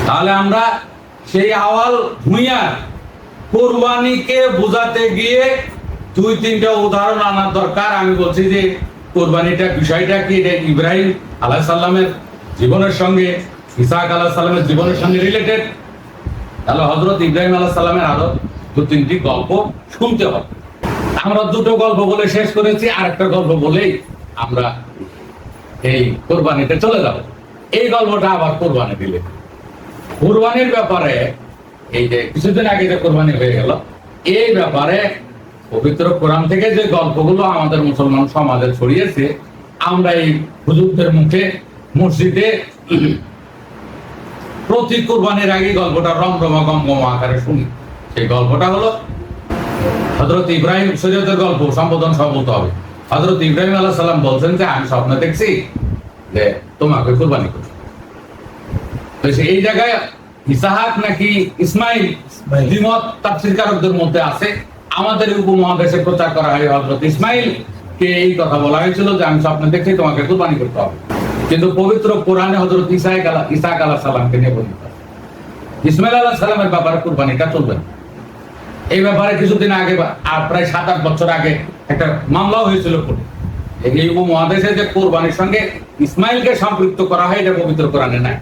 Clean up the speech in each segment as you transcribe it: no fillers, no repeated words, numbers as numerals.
তাহলে আমরা সেই আওয়াল ভূঁইয়ার কোরবানিকে বোঝাতে গিয়ে দুই তিনটা উদাহরণ আনার দরকার। আমি বলছি যে কোরবানিটা বিষয়টা কি, এটা ইব্রাহিম আলাইহিস সালামের জীবনের সঙ্গে, ইসহাক আলাইহিস সালামের জীবনের সঙ্গে রিলেটেড। তাহলে হযরত ইব্রাহিম আলাইহিস সালামের আরো দু তিনটি গল্প শুনতে হবে। আমরা দুটো গল্প বলে শেষ করেছি, আরেকটা গল্প বলেই আমরা এই কোরবানিতে চলে যাব। এই গল্পটা আবার কোরবানি দিলে, কোরবানির ব্যাপারে এই যে কিছুদিন আগে যে কোরবানি হয়ে গেল, এই ব্যাপারে পবিত্র কোরআন থেকে যে গল্পগুলো আমাদের মুসলমান সমাজে ছড়িয়েছে, আমরা এই হুজুরদের মুখে মসজিদে প্রতি কোরবানির আগে গল্পটা রমরমা গমগমা আকারে শুনি। সেই গল্পটা হলো হযরত ইব্রাহিম, শরীয়তের গল্প, সম্বোধন সব বলতে হবে। হযরত ইব্রাহিম আলাইহিস সালাম বলছেন যে আমি স্বপ্নে দেখছি যে তোমাকে কুরবানি করব। তো এই জায়গায় ইসহাক নাকি ইসমাইল দ্বিমত তাফসীরকারকদের মধ্যে আছে। আমাদের উপমহাদেশে প্রচার করা হয় হযরত ইসমাইল কে এই কথা বলা হয়েছিল যে আমি স্বপ্নে দেখছি তোমাকে কুরবানি করতে হবে। কিন্তু পবিত্র কোরআনে হযরত ইসহাক আলাইহিস সালামকে নিয়ে বর্ণিত আছে। ইসমাইল আলাইহিস সালামের ব্যাপারে কুরবানিটা চলবে না। এই ব্যাপারে কিছুদিন আগে, প্রায় 7-8 বছর আগে একটা মামলাও হয়েছিল কোর্টে। এই উপমহাদেশে যে কোরবানির সঙ্গে ইসমাইলকে সম্পৃক্ত করা হয়, এটা পবিত্র কোরআনে নাই।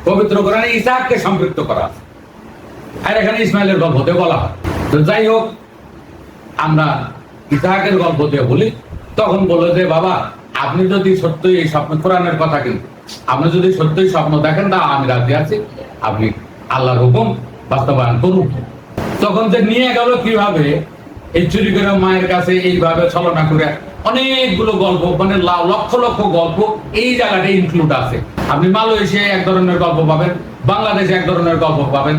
পবিত্র কোরআনে ইসহাককে সম্পৃক্ত করা আছে, আর এখানে ইসমাইলের গল্প দিয়ে বলা হয়। তো যাই হোক, আমরা ইসহাকের গল্প দিয়ে বলি। তখন বললো যে বাবা, আপনি যদি সত্যই এই স্বপ্ন, কোরআনের কথা কিন্তু, আপনি যদি সত্যই স্বপ্ন দেখেন তা আমি রাজি আছি, আপনি আল্লাহর হুকুম বাস্তবায়ন করুন। তখন যে নিয়ে গেল কিভাবে, এই চুরি করে মায়ের কাছে এইভাবে ছলনা করে অনেকগুলো গল্প, মানে লক্ষ লক্ষ গল্প এই জায়গাটায় ইনক্লুড আছে। আপনি মালয়েশিয়ায় এক ধরনের গল্প পাবেন, বাংলাদেশে এক ধরনের গল্প পাবেন,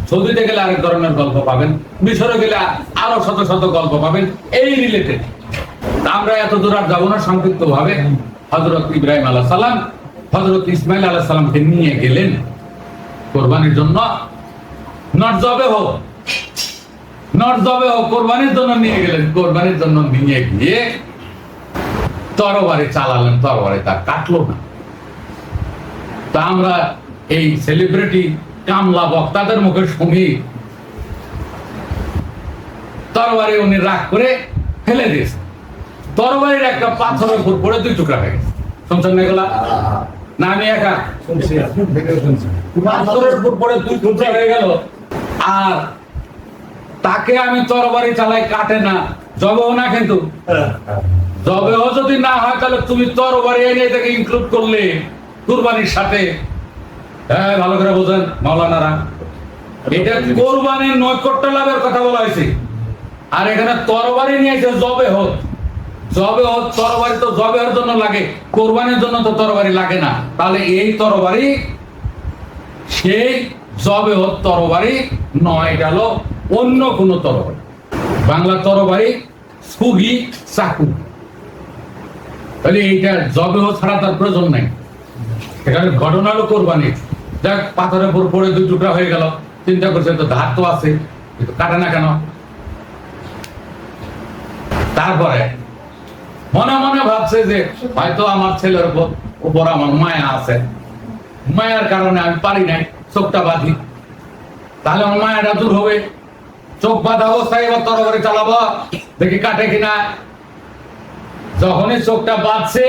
সৌদিতে গেলে আরেক ধরনের গল্প পাবেন, মিশরে গেলে আরো শত শত গল্প পাবেন এই রিলেটেড। আমরা এত দূর আর যাবো না। সংক্ষিপ্ত ভাবে হযরত ইব্রাহিম আলাইহিস সালাম হযরত ইসমাইল আলাইহিস সালামকে নিয়ে গেলেন কোরবানির জন্য। নট জবে হোক কোরবানির জন্য নিয়ে গেলেন। কোরবানির জন্য নিয়ে গিয়ে তরবারি চালালেন, তরবারি তার কাটলো না। তা আমরা এই সেলিব্রিটি কামলা বক্তাদের মুখে শুনি তরবারি উনি রাগ করে ফেলে দিয়েছে। তরবারির একটা পাথরের উপর পড়ে 2 টুকরা হয়ে গেছে। শুনছেন না এগুলা? না আমি একা শুনছি। পাথরের উপর পড়ে 2 টুকরা হয়ে গেল। আর তাকে আমি তরবারি চালাই, কাটে না, জবেও না। কিন্তু জবেও যদি না হয়, তাহলে তুমি তরবারি এনে এটাকে ইনক্লুড করলে কুরবানির সাথে। হ্যাঁ, ভালো করে বোঝেন মাওলানারা, এটা কোরবানির নৈকট্য লাভের কথা বলা হয়েছে। আর এখানে তরবারি নিয়েছে জবে হোক। তরবারি তো জবের জন্য লাগে, কোরবানির জন্য তো তরবারি লাগে না। তাহলে এই তরবারি সেই জবে হোক তরবারি নয়, এটা হলো অন্য কোন তরবারি। বাংলা তরবারি সুগি, চাকু। তাহলে এইটা জবে হোক ছাড়া তার প্রয়োজন নাই। এখানে ঘটনা হলো কোরবানি। যাক, পাথরের উপর পড়ে 2 টুকরা হয়ে গেল। চিন্তা করছে তো ধার তো আছে, কাটে না কেন? তারপরে মনে মনে ভাবছে যে হয়তো আমার ছেলের উপর আমার মায়া আছে, মায়ার কারণে আমি পারি নাই, চোখটা বাঁধি, তাহলে আমার মায়াটা দূর হবে। চোখ বাঁধা অবস্থায় এবার তরবারি চালাবো, দেখি কাটে কিনা। যখনই চোখটা বাঁধছে,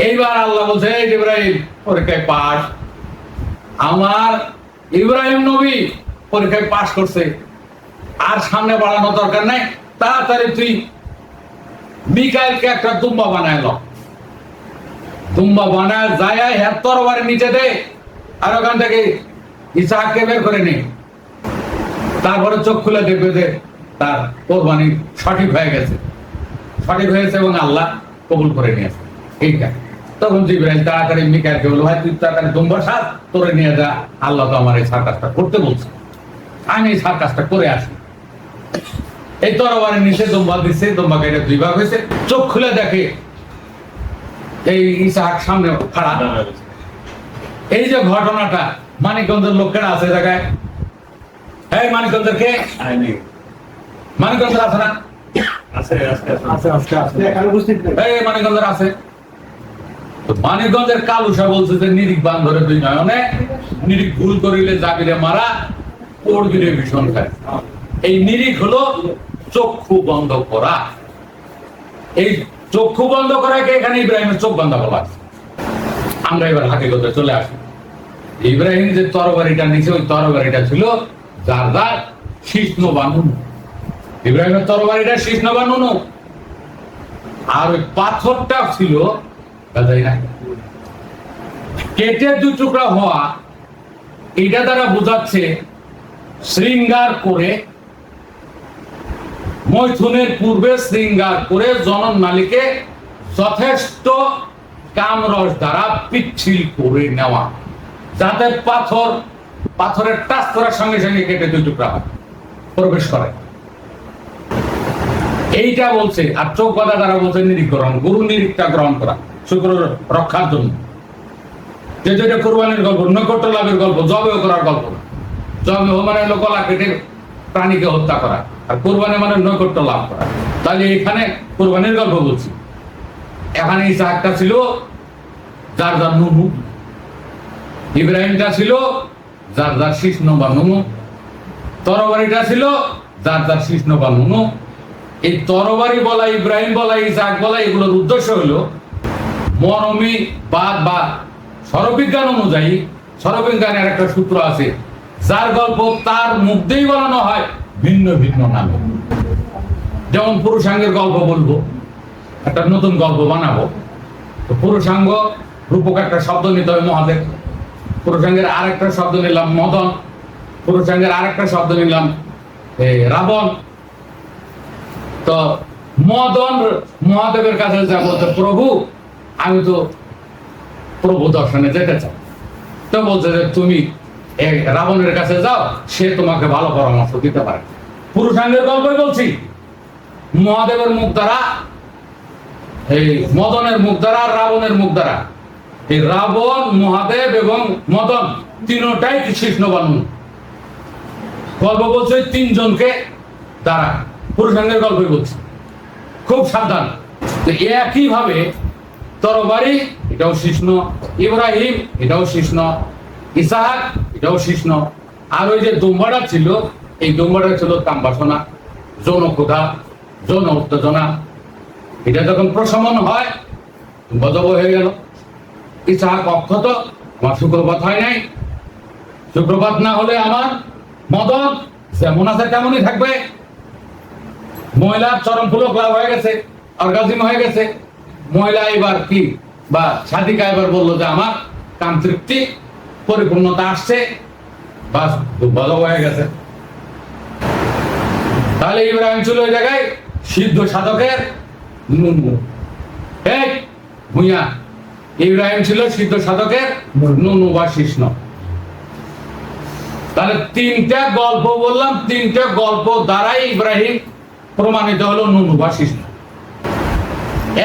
এইবার আল্লাহ বলছে ইব্রাহিম পরীক্ষায় পাস। আমার ইব্রাহিম নবী পরীক্ষায় পাস করছে, আর সামনে বাড়ানো দরকার নাই। তাড়াতাড়ি তুই মিকাইলকে একটা দুম্বা বানায় ল। দুম্বা বানায় যায় হ্যাঁ তরবারি নিচে দে, আর ওখান থেকে ইসহাককে বের করে নে। তারপরে চোখ খুলে দেখবে যে তার কোরবানি সঠিক হয়ে গেছে এবং আল্লাহ কবুল করে নিয়েছে। এইটা তখন জিবরাইল তাড়াতাড়ি মিকাইলকে বলল, ভাই তুই তাড়াতাড়ি দুম্বা সাজ, তোরে নিয়ে যা, আল্লাহ তো আমার এই সার্কাসটা করতে বলছে, আমি এই সার্কাসটা করে আসি। এই তরবারির নিচে দুম্বা দিচ্ছে, দুম্বা কেটে 2 ভাগ হয়েছে। চোখ খুলে দেখে এই ইসহাক সামনে খাড়া। এই যে ঘটনাটা, মানিকগঞ্জের লোকেরা আছে জায়গায়। এই মানিকগঞ্জের কে? মানিকগঞ্জের আছে না? এই মানিকগঞ্জের আছে। মানিকগঞ্জের কালুসা বলছে যে নিরিখ বান ধরে দুই নয়নে, নিরিখ ভুল করিলে যাবিরে মারা, পড়বিরে ভীষণ খায়। এই নিরিখ হলো চক্ষু বন্ধ করা। এই চক্ষু বন্ধ করাকে এখানে ইব্রাহিমের চোখ বন্ধ বলা আছে। আমরা এবার হাকিকতে চলে আসি। ইব্রাহিম যে তরবারিটা নিচে, ওই তরবারিটা ছিল যার যার শীষ্ণ বানুন। ইব্রাহিমের তরবারিটা শীষ্ণ বানুন, আর ওই পাথরটা ছিল কেটে দুই টুকরা হওয়া। এটা দ্বারা বোঝাচ্ছে শৃঙ্গার করে, মৈথুনের পূর্বে শৃঙ্গার করে জনন নালীকে যথেষ্ট কামরস দ্বারা পিচ্ছিল করে নেওয়া, যাতে পাথরের টাচ করার সঙ্গে সঙ্গে কেটে দুই টুকরা হয়, প্রবেশ করে। এইটা বলছে। আর চোখ বাঁধা দ্বারা বলছে নিরিখ গ্রহণ, গুরু নিরিখটা গ্রহণ করা শুক্র রক্ষার জন্য। যেহেতু এটা কোরবানির গল্প, নৈকট্য লাভের গল্প, জবেও করার গল্প না। জবে মানে হলো গলা কেটে প্রাণীকে হত্যা করা, আর কোরবানি মানে নৈকট্য লাভ করা। তাহলে এখানে কোরবানির গল্প বলছি। এখানে ইসহাকটা ছিল যার যার নুনু, ইব্রাহিমটা ছিল যার যার শীষ্ণ বা নুনু, তরবারিটা ছিল যার যার শীষ্ণ বা নুনু। এই তরবারি বলা, ইব্রাহিম বলা, ইসহাক বলা, এগুলোর উদ্দেশ্য হলো মরমী বাদ বা সরবিজ্ঞান অনুযায়ী, সরবিজ্ঞানের একটা সূত্র আছে, যার গল্প তার মুখ দিয়েই বলানো হয় ভিন্ন ভিন্ন নামে। যেমন পুরুষাঙ্গের গল্প বলবো, একটা নতুন গল্প বানাবো, তো পুরুষাঙ্গ রূপক একটা শব্দ নিতে হবে মহাদেব, পুরুষাঙ্গের আরেকটা শব্দ নিলাম মদন, পুরুষাঙ্গের আরেকটা শব্দ নিলাম রাবণ। তো মদন মহাদেবের কাছে যা বলতে, প্রভু আমি তো প্রভু দর্শনে যেতে চাই। তো বলছে যে তুমি রাবণের কাছে যাও, সে তোমাকে ভালো পরামর্শ দিতে পারে। পুরুষাঙ্গের গল্পই বলছি। মহাদেবের মুখ দ্বারা, এই মদনের মুখ দ্বারা, রাবণের মুখ দ্বারা, এই রাবণ, মহাদেব এবং মদন তিনটাই কৃষ্ণ বানু। গল্প বলছে তিনজনকে দ্বারা, পুরুষাঙ্গের গল্পই বলছি। খুব সাবধান। একই ভাবে তরবারি এটাও শিষ্ণ, ইব্রাহিম এটাও শিষ্ণ, ইসহাক এটাও শিষ্ণ। আর ওই যে দুম্বাটা ছিল, এই দুম্বাটা ছিল তাম্বাসনা, যৌন ক্ষুধা, যৌন উত্তেজনা। এটা যখন প্রশমন হয় গজব হয়ে গেল। ইসহাক অক্ষত, আমার শুক্রপাত হয় নাই, শুক্রপাত না হলে আমার মদন যেমন আছে তেমনই থাকবে। মহিলার চরম পুলক লাভ হয়ে গেছে, অর্গাজিম হয়ে গেছে। মহিলা এবার কি বা সাধিকা এবার বললো যে আমার কাম তৃপ্তি, পরিপূর্ণতা আসছে, বাস গজব হয়ে গেছে। তাহলে ইব্রাহিম ছিল ওই জায়গায় সিদ্ধ সাধকের নুনু। এই ভুইয়া, ইব্রাহিম ছিল সিদ্ধ সাধকের নুনু বা শিষ্ণ। তাহলে তিনটা গল্প বললাম, তিনটা গল্প দ্বারাই ইব্রাহিম প্রমাণিত হলো নুনু বা শিষ্ণ।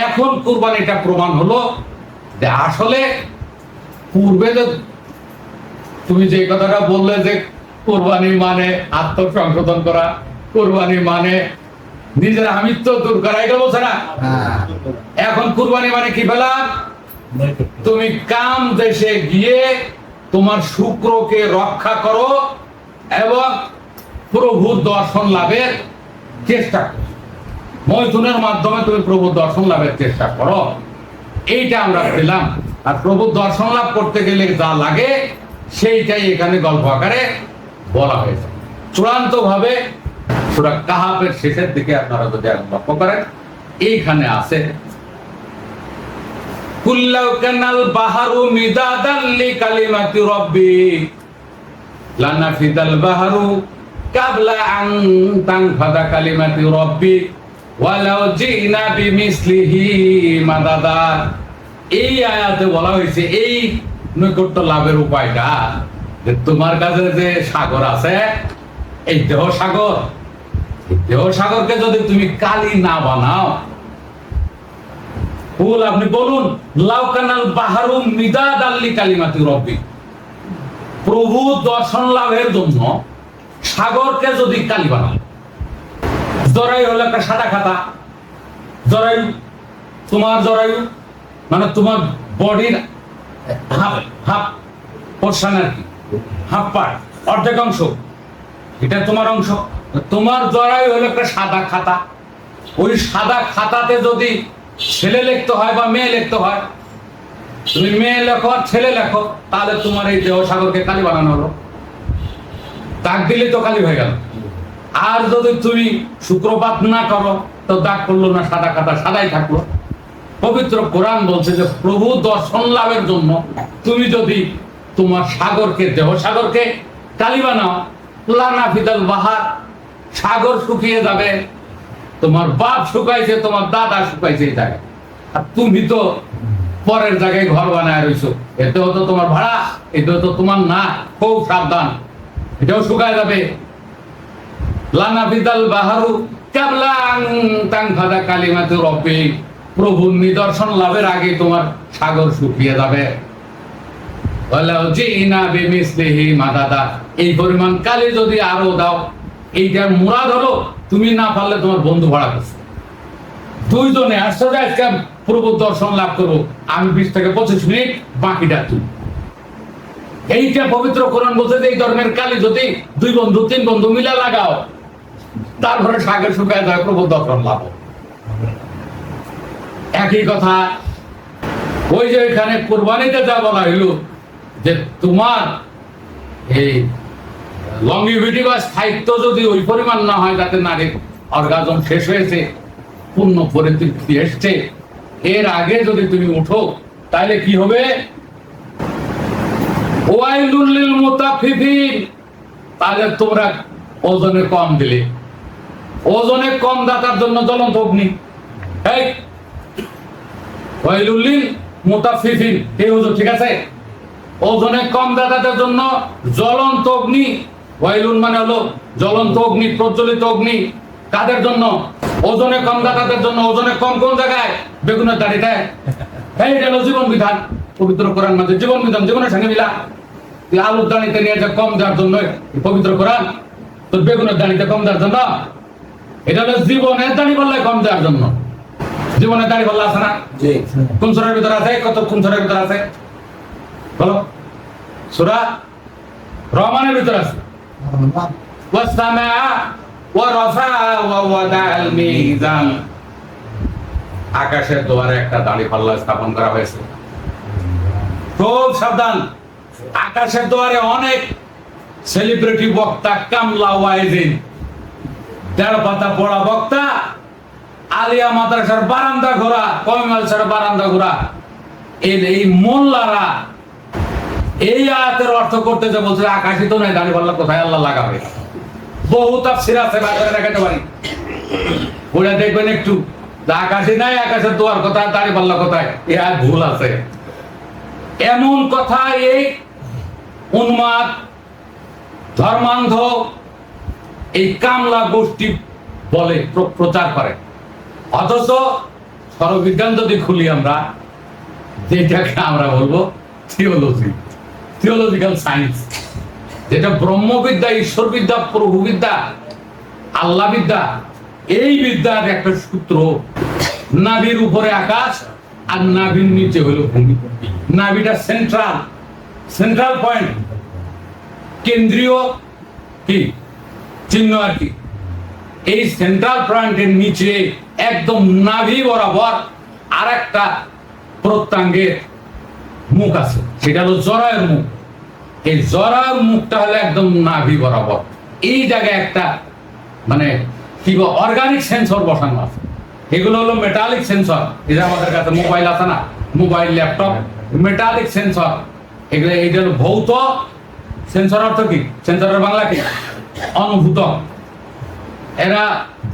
এখন কুরবানিটা প্রমাণ হলো যে আসলে পূর্বে যে তুমি যে কথাটা বললে যে কুরবানি মানে আত্মসংশোধন করা, কুরবানি মানে নিজের আমিত্ব দূর করা, এটা বলছে না। এখন কুরবানি মানে কি পেলাম? তুমি কাম দেশে গিয়ে তোমার শুক্রকে রক্ষা করো এবং প্রভু দর্শন লাভের চেষ্টা করো। মৈথুনের মাধ্যমে তুমি প্রভু দর্শন লাভের চেষ্টা করো, এইটা আমরা পেলাম। আর প্রভু দর্শন লাভ করতে গেলে যা লাগে সেইটাই এখানে গল্প আকারে বলা হয়েছে। চূড়ান্ত ভাবে সূরা কাহাফের শেষের দিকে আপনারা যদি লক্ষ্য করেন, এইখানে আছে কুল্লাউ কানাল বাহারু মিদাদান লিকালিমাতি রাব্বি লানাফিদাল বাহারু কাবলা আন তানফাদা কালিমাতি রাব্বি ওয়ালাউ জিনা বিমিসলিহি মাদাদা। এই আয়াতে বলা হয়েছে এই নৈকট্য লাভের উপায়টা, যে তোমার কাছে যে সাগর আছে, এই দেহ সাগর, দেহ সাগরকে যদি তুমি কালি না বানাও, বল আপনি বলুন লাউকানাল বাহারু মিদাদাল লিকালিমাতি রাব্বি, প্রভু দর্শন লাভের জন্য সাগরকে যদি কালি বানাও। জরায়ু হলো একটা সাদা খাতা, জরায়ু, তোমার জরায়ু মানে তোমার বডির হাফ হাফ পোর্শন আর কি, হাফ পার্ট, অর্ধেক অংশ, এটা তোমার অংশ। তোমার জরায়ু হলো একটা সাদা খাতা। ওই সাদা খাতাতে যদি ছেলে লিখতে হয় বা মেয়ে লিখতে হয়, তুমি মেয়ে লেখো আর ছেলে লেখো, তাহলে তোমার এই দেহ সাগরকে কালি বানানো হলো, দাগ দিলে তো কালি হয়ে গেল। আর যদি তুমি শুক্রপাত না করো তো দাগ করলো না, সাদা খাতা সাদাই থাকলো। পবিত্র কোরআন বলছে যে প্রভু দর্শন লাভের জন্য তুমি যদি তোমার সাগরকে, দেহ সাগরকে কালি বানাও, লানা ফিদাল বাহার, সাগর শুকিয়ে যাবে। তোমার বাপ শুকাইছে, তোমার দাদা শুকাইছে এই জায়গায়, আর তুমি তো পরের জায়গায় ঘর বানায় রইছো। এতেও তো তোমার ভাড়া, এতেও তো তোমার না, খুব সাবধান, এটাও শুকায় যাবে। লানা ফিদাল বাহারু কাবলা তানফাদা কালিমাতু রব্বি, প্রভুর নিদর্শন লাভের আগে তোমার সাগর শুকিয়ে যাবে। এই পরিমাণ কালি যদি আরো দাও, এইটার মুরাদ হলো তুমি না পারলে তোমার বন্ধু ভাড়া করছো, দুইজনে আসছে আজকে প্রভুর দর্শন লাভ করবো, আমি 20 থেকে 25 মিনিট, বাকিটা তুই। এইটা পবিত্র কোরআন বলছে যে এই ধর্মের কালি যদি 2 বন্ধু 3 বন্ধু মিলে লাগাও, তারপরে সাগর শুকায় যায়, প্রভুর দর্শন লাভ। একই কথা ওই যে এখানে কুরবানিতে যা বলা হইলো যে তোমার এই লংজিভিটি বা স্থায়িত্ব যদি ওই পরিমাণ না হয় যাতে নারীর অর্গাজম শেষ হয়েছে, পূর্ণ পরিতৃপ্তি এসছে, এর আগে যদি তুমি উঠো, তাহলে কি হবে? ওয়াইলুল লিল মুতাফফিফিন, তাহলে তোমরা ওজনে কম দিলে, ওজনে কম দাতার জন্য জ্বলন্ত অগ্নি। এই ওয়াইলুল লিল মুতাফফিফিন, এই হুজুর ঠিক আছে, ওজনে কম দাতাদের জন্য জ্বলন্ত অগ্নি। ওয়াইলুন মানে হলো জ্বলন্ত অগ্নি, প্রজ্বলিত অগ্নি। কাদের জন্য? ওজনে কম দাতাদের জন্য। ওজনে কম কোন জায়গায়? বেগুনের দাড়িতে। এই হলো জীবন বিধান, পবিত্র কোরআন মাঝে জীবন বিধান, জীবনের সঙ্গে মিলা। তুই আলুর দাড়িতে নিয়ে যা কম দেওয়ার জন্য পবিত্র কোরআন, তোর বেগুনের দাড়িতে কম দেওয়ার জন্য, এটা হলো জীবনের দাড়ি পাল্লায় কম দেওয়ার জন্য। জীবনের দাড়ি পাল্লা আছে না? কোন সূরার ভিতরে আছে? কত কোন সূরার ভিতরে আছে বলো? সূরা রহমানের ভিতরে আছে। ওয়াসসামাআ ওয়া রাফাআ ওয়া ওয়াদাআল মিজান, আকাশের দুয়ারে একটা দাড়ি পাল্লা স্থাপন করা হয়েছে। খুব সাবধান, আকাশের দুয়ারে অনেক সেলিব্রিটি বক্তা, কামলা ওয়াইজিন, 1.5 পাতা পড়া বক্তা, আলিয়া মাদ্রাসার বারান্দা ঘোরা, কমিমালসার বারান্দা ঘোরা, এই মোল্লারা এই আয়াতের অর্থ করতে যে বলছে আকাশে তো নাই, দাড়ি পাল্লা কোথায় আল্লাহ লাগাবে। বহু তাফসীর আছে, বাজারে দেখাতে পারি, ওটা দেখবেন একটু, আকাশে নাই, আকাশের দুয়ার কোথায়, দাড়ি পাল্লা কোথায়, এ আয়াত ভুল আছে। এমন কথা এই উন্মাদ ধর্মান্ধ এই কামলা গোষ্ঠী বলে, প্রচার করে। অথচ সর্ববিজ্ঞান যদি খুলি আমরা, যেটাকে আমরা বলবো থিওলজি, থিওলজিক্যাল সায়েন্স, যেটা ব্রহ্মবিদ্যা, ঈশ্বরবিদ্যা, প্রভুবিদ্যা, আল্লাহ বিদ্যা, এই বিদ্যার একটা সূত্র, নাভির উপরে আকাশ আর নাভির নিচে হলো ভূমি। নাভিটা সেন্ট্রাল, সেন্ট্রাল পয়েন্ট, কেন্দ্রীয় কি চিহ্ন আর কি। এই সেন্ট্রাল পয়েন্টের নিচে একদম নাভি বরাবর আর একটা প্রত্যঙ্গের মুখ আছে, সেটা হলো জরায়ুর মুখ। এই জরায়ুর মুখটা হলো একদম নাভি বরাবর। এই জায়গায় একটা মানে কি অর্গানিক সেন্সর বসানো আছে। এগুলো হলো মেটালিক সেন্সর। এই যে আমাদের কাছে মোবাইল আছে না, মোবাইল, ল্যাপটপ, মেটালিক সেন্সর। এগুলো, এইটা হলো ভৌত সেন্সর। অর্থ কি? সেন্সরের বাংলা কি? অনুভূত। এরা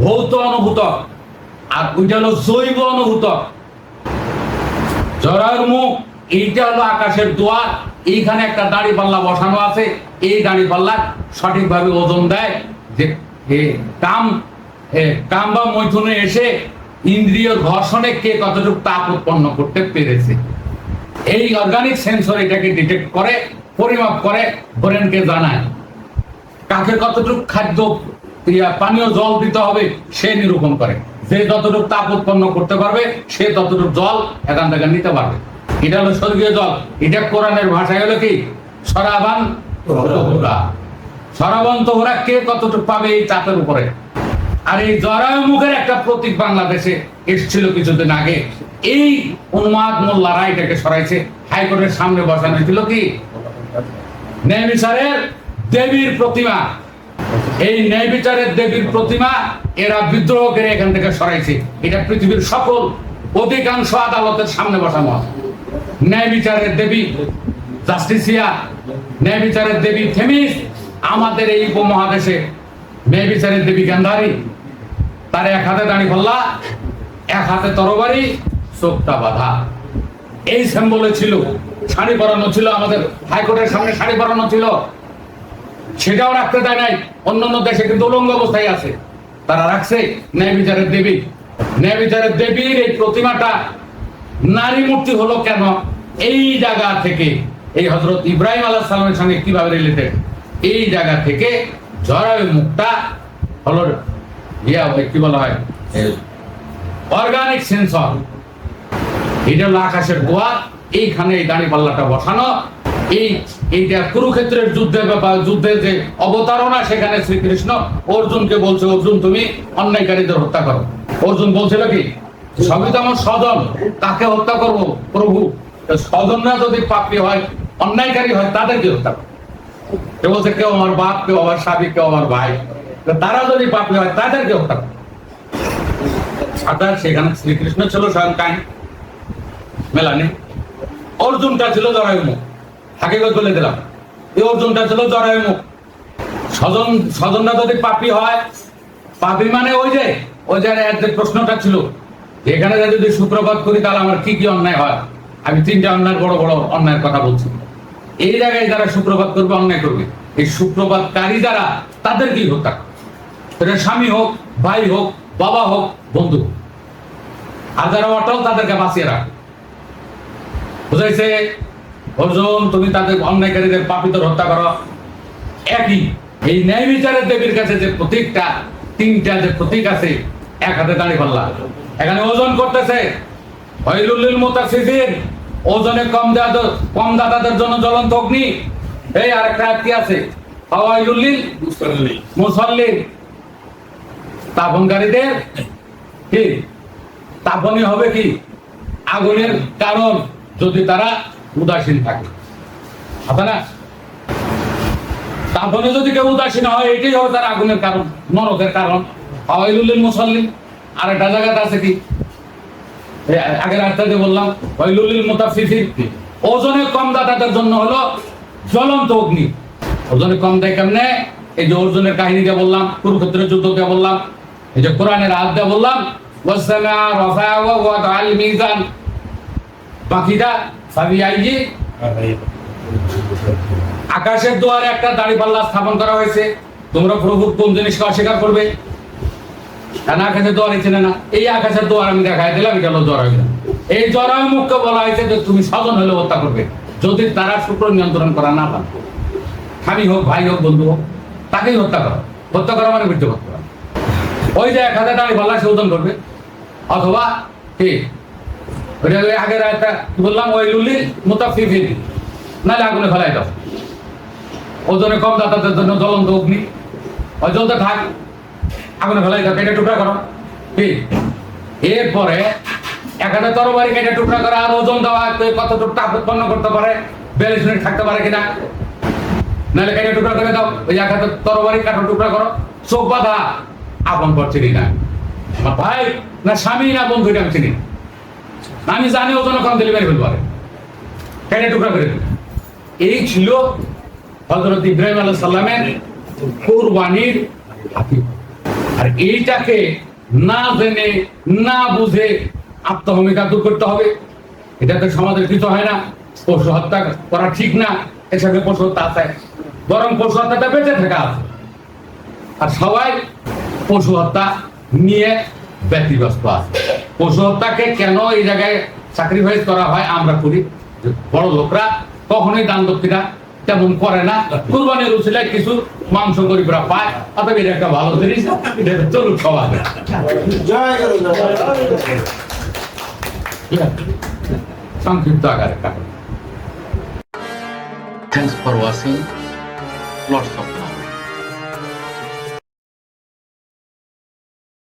ভৌত অনুভূত, আর ওইটা হলো জৈব অনুভূত। জরায়ুর মুখ, এইটা হলো আকাশের দুয়ার। এইখানে একটা দাড়ি পাল্লা বসানো আছে। এই দাড়ি পাল্লা সঠিকভাবে ওজন দেয় যে কাম বা মৈথুনে এসে ইন্দ্রিয় ঘর্ষণে কে কতটুকু তাপ উৎপন্ন করতে পেরেছে। এই অর্গানিক সেন্সর এটাকে ডিটেক্ট করে, পরিমাপ করে, ব্রেনকে জানায় কাকে কতটুকু খাদ্য, পানীয় জল দিতে হবে সে নিরূপণ করে। যে যতটুকু তাপ উৎপন্ন করতে পারবে সে ততটুকু জল এখান থেকে নিতে পারবে। এটা হলো স্বর্গীয় জল। এটা কোরআনের ভাষায় হলো কি সরাবান তহুরা। সরাবান তহুরা কে কতটুকু পাবে এই চাপের উপরে। আর এই জরায়ু মুখের একটা প্রতীক বাংলাদেশে এসেছিল কিছুদিন আগে। এই উন্মাদ মোল্লারা এটাকে সরাইছে, হাইকোর্টের সামনে বসানো হয়েছিল কি ন্যায় বিচারের দেবীর প্রতিমা। এই ন্যায় বিচারের দেবীর প্রতিমা এরা বিদ্রোহ করে এখান থেকে সরাইছে। এটা পৃথিবীর সকল অধিকাংশ আদালতের সামনে বসানো হয়। ন্যায় বিচারের দেবী জাস্টিসিয়া, ন্যায় বিচারের দেবী থেমিস, আমাদের এই উপমহাদেশে ন্যায় বিচারের দেবী গান্ধারী। তার এক হাতে দাঁড়ি পাল্লা, এক হাতে তরবারি, চোখটা বাঁধা। এই সিম্বলে ছিল। শাড়ি পরানো ছিল, আমাদের হাইকোর্টের সামনে শাড়ি পরানো ছিল, সেটাও রাখতে দেয় নাই। অন্যান্য দেশে কিন্তু উলঙ্গ অবস্থায় আছে, তারা রাখছে ন্যায় বিচারের দেবী। ন্যায় বিচারের দেবীর এই প্রতিমাটা নারী মূর্তি হলো কেন? এই জায়গা থেকে, এই হযরত ইব্রাহিম আলাইহিস সালামের সঙ্গে কিভাবে রিলেটেড, এই জায়গা থেকে জরায়ু মুখটা হলো কি বলা হয় অর্গানিক সেন্সর। এটা হলো আকাশের দোয়া। এইখানে এই দাড়ি পাল্লাটা বসানো। এইটা কুরুক্ষেত্রের যুদ্ধের ব্যাপার, যুদ্ধের যে অবতারণা, সেখানে শ্রীকৃষ্ণ অর্জুনকে বলছে, অর্জুন তুমি অন্যায়কারীদের হত্যা করো। অর্জুন বলছিল কি সবই তো আমার স্বজন, তাকে হত্যা করব প্রভু। স্বজনরা যদি পাপী হয়, অন্যায়কারী হয়, তাদেরকে হত্যা করো। কেউ বলছে কেউ আমার বাপ, কেউ আমার স্বামী, কেউ আমার ভাই, তারা যদি পাপী হয় তাদেরকে হত্যা করো। সেখানে শ্রীকৃষ্ণ ছিল স্বয়ং কাহিনী মেলানি। অর্জুনটা ছিল জরায়ু মুখ। হাকিগত বলে দিলাম, এই অর্জুনটা ছিল জরায়ু মুখ। স্বজনরা যদি পাপী হয়, পাপী মানে ওই যে প্রশ্নটা ছিল এখানে যদি সুপ্রভাত করি তাহলে আমার কি কি অন্যায় হয়। আমি তিনটা অন্যায়, বড় বড় অন্যায়ের কথা বলছি। এই জায়গায় যারা সুপ্রভাত করবে, অন্যায় করবে, এই সুপ্রভাতকারী যারা, তাদেরকেই হত্যা করে। সেটা স্বামী হোক, ভাই হোক, বাবা হোক, বন্ধু হোক। আর যারা অটল তাদেরকে বাঁচিয়ে রাখ। বুঝাইছে অর্জুন তুমি তাদের অন্যায়কারীদের পাপীদের হত্যা করো। একই এই ন্যায় বিচারের দেবীর কাছে যে প্রতীকটা, তিনটা যে প্রতীক আছে, এক হাতে দাঁড়ি পাল্লা, এখানে ওজন করতেছে ওয়াইলুল মুতাফফিফিন, ওজনে কম দাতাদের জন্য জ্বলন্ত অগ্নি। এই আরেকটা কি আছে ওয়াইলুল মুসাল্লিন, স্থাপনকারীদের কি স্থাপনই হবে কি আগুনের কারণ যদি তারা উদাসীন থাকে। আছে না, স্থাপনে যদি কেউ উদাসীন হয়, এটাই হবে তার আগুনের কারণ, নরকের কারণ। ওয়াইলুল মুসাল্লিন। আর একটা জায়গাতে আছে কি আগের আয়াতে বললাম ওয়াইলুল মুতাফফিফিন, ওজনে কম দাতাদের জন্য হলো জ্বলন্ত অগ্নি। ওজনে কম দেয় কেমনে? এই যে অর্জুনের কাহিনীটা বললাম, কুরুক্ষেত্রের যুদ্ধটা বললাম, এই যে কোরআনের আয়াতটা বললাম, ওয়াসসামা রাফা'a ওয়া ওয়াদা'আল মিজান, বাকিটা ফাবিআইয়ি আকাশের দুয়ারে একটা দাঁড়িপাল্লা স্থাপন করা হয়েছে। তোমরা প্রভুর কোন জিনিসকে অস্বীকার করবে? আকাশের দুয়ারে চেনে না, এই আকাশের দুয়ার আমি দেখাই দিলাম, এটা হলো জরায়ু। এই জরায়ু মুখকে বলা হয়েছে যে তুমি স্বজন হলে হত্যা করবে যদি তারা শুক্র নিয়ন্ত্রণ করা না পারে। স্বামী হোক, ভাই হোক, বন্ধু হোক, তাকেই হত্যা করো। হত্যা করা মানে মৃত্যু করতে পারে। ওই যে 1000 দাঁড়িপাল্লা সে ওজন করবে, অথবা কি আগের একটা কি বললাম ওয়াইলুল মুতাফফিফিন, নাহলে আগুনে ফেলাই দাও। ওজনে কম দাতাদের জন্য জ্বলন্ত অগ্নি, ওই জ্বলতে থাক, আগুনে ফেলাই দাও, কেটে টুকরা করো। কি এরপরে 1000 তরবারি কেটে টুকরা করা, আর ওজন দেওয়া কতটুকু তাপ উৎপন্ন করতে পারে, 42 মিনিট থাকতে পারে কিনা, নাহলে কেটে টুকরা করে দাও। ওই 1000 তরবারি কাটো টুকরা করো। চোখ বাঁধা, আপন পর চিনি না, আমার ভাই না স্বামী না বন্ধু, এটা আমি চিনি না, আমি জানি ওজন কম ডেলিভারি ফেলতে পারে, কেটে টুকরা করে দিল। এই ছিল হযরত ইব্রাহিম আলাইহিস সালামের কুরবানির হাকিকত। আর এইটাকে না জেনে না বুঝে আত্মহমিকা দূর করতে হবে। এটাতে সমাজের কিছু হয় না। পশু হত্যা করা ঠিক না, এর সঙ্গে পশু হত্যা আছে, বরং পশু হত্যাটা বেঁচে থাকা আছে। আর সবাই পশু হত্যা নিয়ে ব্যতিব্যস্ত আছে। পশু হত্যাকে কেন এই জায়গায় স্যাক্রিফাইস করা হয় আমরা করি, বড় লোকরা কখনোই দান দক্ষিণা তেমন করে না। কুরবানির উসিলায় কিছু মাংস গরিবরা পায়, অতএব এটা একটা ভালো জিনিস, এটা চলুক সমাজে। সংক্ষিপ্ত আকারে কাটুন। Thanks for watching. Lots of love.